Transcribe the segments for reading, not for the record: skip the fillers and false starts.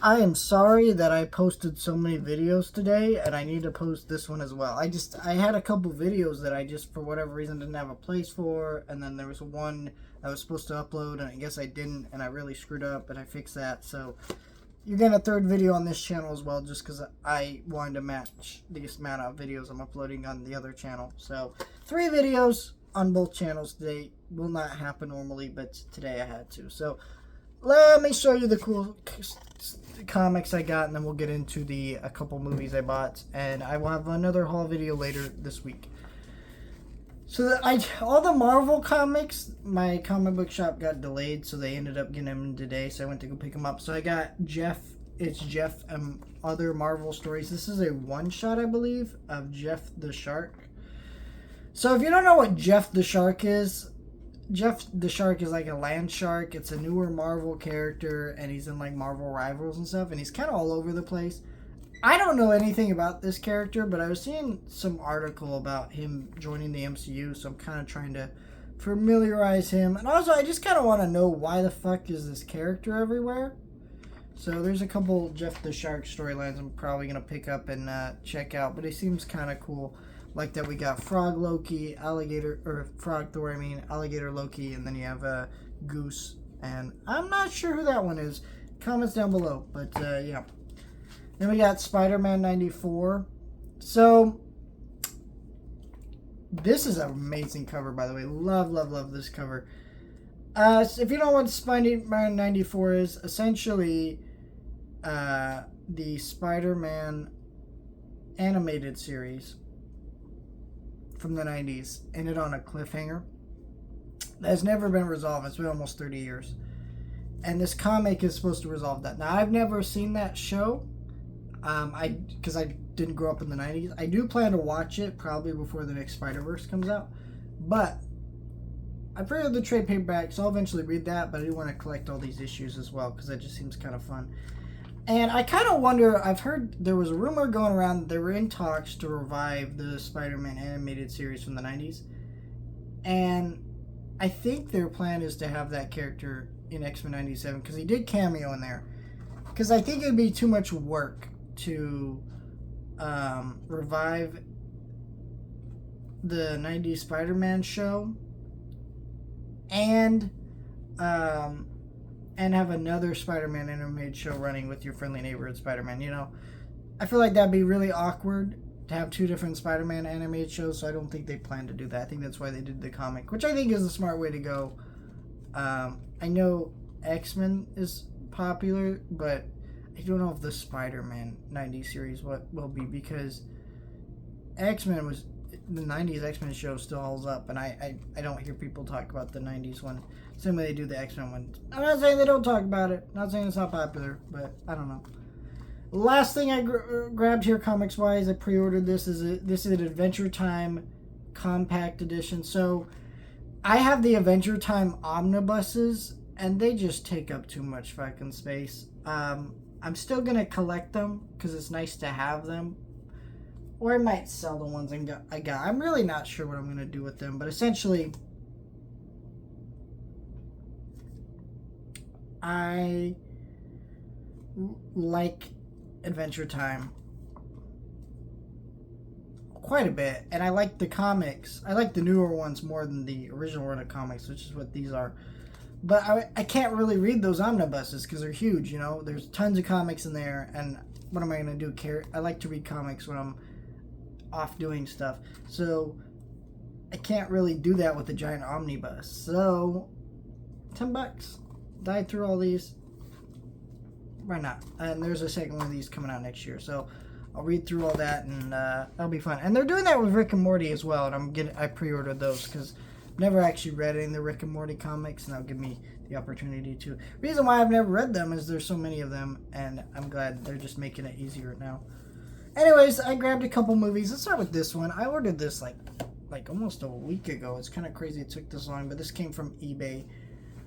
I am sorry that I posted so many videos today, and I need to post this one as well. I had a couple videos that I just, for whatever reason, didn't have a place for, and then there was one I was supposed to upload, and I guess I didn't, and I really screwed up, and I fixed that. So you're getting a third video on this channel as well, just because I wanted to match the amount of videos I'm uploading on the other channel. So 3 videos on both channels today. Will not happen normally, but today I had to. So let me show you the cool comics I got, and then we'll get into a couple movies I bought, and I will have another haul video later this week. So all the Marvel comics, my comic book shop got delayed, so they ended up getting them today, so I went to go pick them up. So I got Jeff, other Marvel stories. This is a one-shot, I believe, of Jeff the Shark. So if you don't know what Jeff the Shark is like a land shark. It's a newer Marvel character, and he's in like Marvel Rivals and stuff, and he's kind of all over the place. I don't know anything about this character, but I was seeing some article about him joining the MCU, so I'm kind of trying to familiarize him. And also, I just kind of want to know why the fuck is this character everywhere. So there's a couple Jeff the Shark storylines I'm probably going to pick up and check out, but it seems kind of cool. Like that we got Frog Loki, Frog Thor, Alligator Loki, and then you have Goose. And I'm not sure who that one is. Comments down below, but yeah. Then we got Spiderman 94. So, this is an amazing cover, by the way. Love, love, love this cover. So if you don't know what Spider-Man 94 is, essentially the Spider-Man animated series from the 90s ended on a cliffhanger that has never been resolved. It's been almost 30 years. And this comic is supposed to resolve that. Now, I've never seen that show because I didn't grow up in the 90s. I do plan to watch it probably before the next Spider-Verse comes out. But I pre-ordered the trade paperback, so I'll eventually read that. But I do want to collect all these issues as well because that just seems kind of fun. And I kind of wonder, I've heard there was a rumor going around that they were in talks to revive the Spider-Man animated series from the 90s. And I think their plan is to have that character in X-Men 97 because he did cameo in there. Because I think it would be too much work to revive the 90s Spider-Man show and have another Spider-Man animated show running with your friendly neighborhood Spider-Man. You know, I feel like that'd be really awkward to have 2 different Spider-Man animated shows, so I don't think they plan to do that. I think that's why they did the comic, which I think is a smart way to go. I know X-Men is popular, but I don't know if the Spider-Man 90s series will be, because X-Men was... the 90s X-Men show still holds up, and I don't hear people talk about the 90s one. Same way they do the X-Men one. I'm not saying they don't talk about it. Not saying it's not popular, but I don't know. Last thing I grabbed here comics-wise, I pre-ordered this. This is an Adventure Time compact edition. So I have the Adventure Time omnibuses, and they just take up too much fucking space. I'm still going to collect them because it's nice to have them. Or I might sell the ones I got. I'm really not sure what I'm going to do with them. But essentially, I like Adventure Time quite a bit. And I like the comics. I like the newer ones more than the original run of comics, which is what these are. But I can't really read those omnibuses because they're huge, you know. There's tons of comics in there. And what am I going to do? I like to read comics when I'm off doing stuff, so I can't really do that with a giant omnibus. So $10. Died through all these. Why not? And there's a second one of these coming out next year, so I'll read through all that, and that'll be fun. And they're doing that with Rick and Morty as well, and I pre-ordered those because I've never actually read any of the Rick and Morty comics, and that'll give me the opportunity to. Reason why I've never read them is there's so many of them, and I'm glad they're just making it easier now. Anyways, I grabbed a couple movies. Let's start with this one. I ordered this like almost a week ago. It's kind of crazy it took this long, but this came from eBay.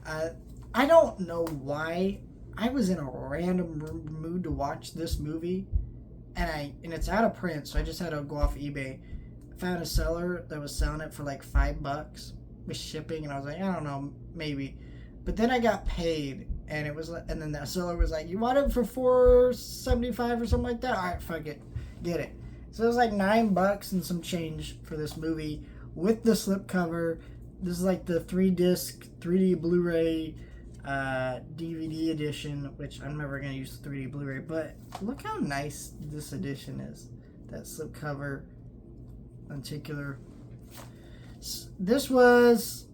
I don't know why. I was in a random mood to watch this movie, and it's out of print, so I just had to go off eBay. I found a seller that was selling it for like $5 with shipping, and I was like, I don't know, maybe. But then I got paid, And it was, and then the seller was like, "You want it for $4.75 or something like that? All right, fuck it, get it." So it was like $9 and some change for this movie with the slipcover. This is like the 3-disc 3D Blu-ray DVD edition, which I'm never gonna use the 3D Blu-ray, but look how nice this edition is. That slipcover, lenticular. This was,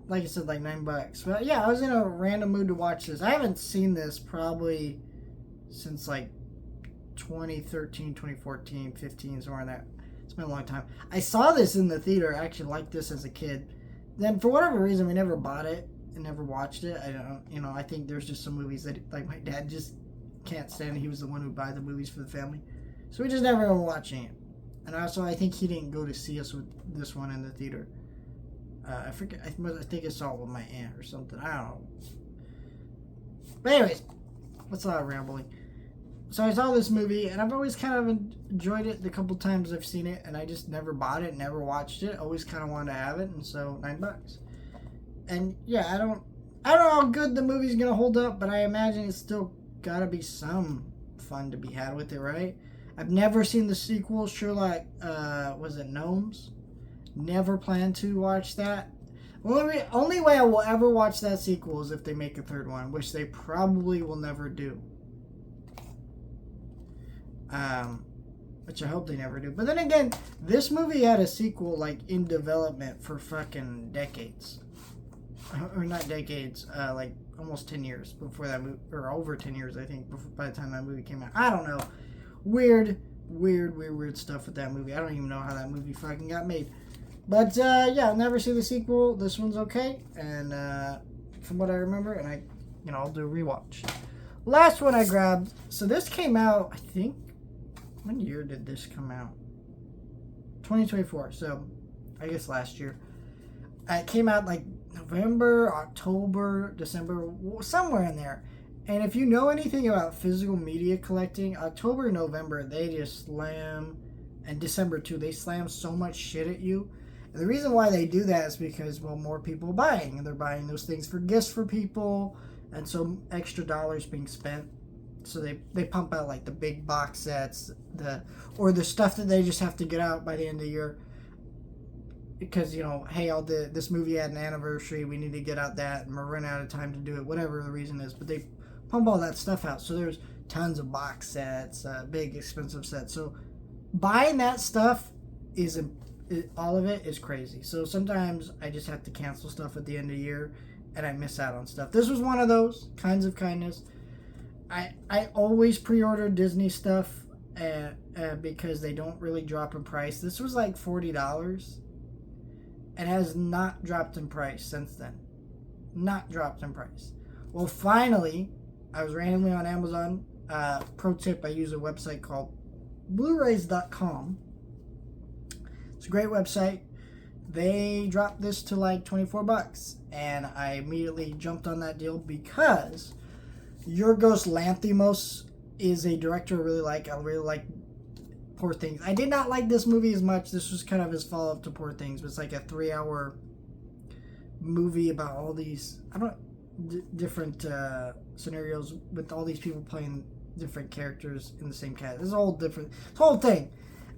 like I said, like $9. But yeah, I was in a random mood to watch this. I haven't seen this probably since like 2013, 2014, 15, somewhere in there. It's been a long time. I saw this in the theater. I actually liked this as a kid. Then for whatever reason, we never bought it and never watched it. I don't, I think there's just some movies that like my dad just can't stand. He was the one who buy the movies for the family, so we just never were watching it. And also, I think he didn't go to see us with this one in the theater. I forget. I think I saw it with my aunt or something. I don't know. But anyways, that's a lot of rambling. So I saw this movie, and I've always kind of enjoyed it the couple times I've seen it, and I just never bought it, never watched it. Always kind of wanted to have it, and so $9. And yeah, I don't know how good the movie's gonna hold up, but I imagine it's still gotta be some fun to be had with it, right? I've never seen the sequel, Sherlock. Was it Gnomes? Never plan to watch that. Only way I will ever watch that sequel is if they make a third one, which they probably will never do. Which I hope they never do. But then again, this movie had a sequel like in development for fucking decades, or not decades, like almost 10 years before that movie, or over 10 years I think, before, by the time that movie came out. I don't know. Weird stuff with that movie. I don't even know how that movie fucking got made. But yeah, I'll never see the sequel. This one's okay, and from what I remember, and I'll do a rewatch. Last one I grabbed. So this came out, I think. When year did this come out? 2024. So I guess last year. It came out like November, October, December, somewhere in there. And if you know anything about physical media collecting, October and November, they just slam, and December too, they slam so much shit at you. And the reason why they do that is because, well, more people are buying, and they're buying those things for gifts for people, and so extra dollars being spent. So they pump out like the big box sets, or the stuff that they just have to get out by the end of the year. Because, hey, this movie had an anniversary, we need to get out that, and we're running out of time to do it, whatever the reason is. But they pump all that stuff out. So there's tons of box sets, big expensive sets. So buying that stuff all of it is crazy. So sometimes I just have to cancel stuff at the end of the year, and I miss out on stuff. This was one of those kinds of kindness. I always pre-order Disney stuff because they don't really drop in price. This was like $40. It has not dropped in price since then. Not dropped in price. Well, finally, I was randomly on Amazon. Pro tip, I use a website called Blu-rays.com. It's a great website. They dropped this to like $24, and I immediately jumped on that deal because Yorgos Lanthimos is a director I really like. I really like Poor Things. I did not like this movie as much. This was kind of his follow-up to Poor Things. It's like a 3-hour movie about all these different scenarios with all these people playing different characters in the same cast. This whole thing.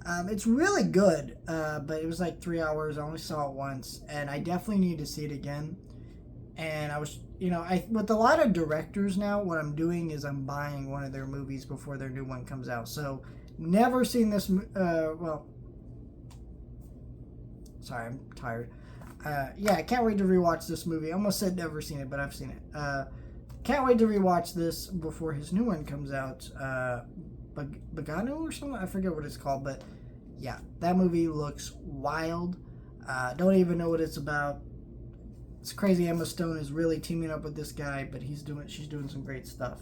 It's really good, but it was like 3 hours. I only saw it once, and I definitely need to see it again. And I was, with a lot of directors now, what I'm doing is I'm buying one of their movies before their new one comes out. So, never seen this, sorry, I'm tired. Yeah, I can't wait to rewatch this movie. I almost said never seen it, but I've seen it. Can't wait to rewatch this before his new one comes out. Bagano or something? I forget what it's called, but yeah, that movie looks wild. Don't even know what it's about. It's crazy. Emma Stone is really teaming up with this guy, but she's doing some great stuff.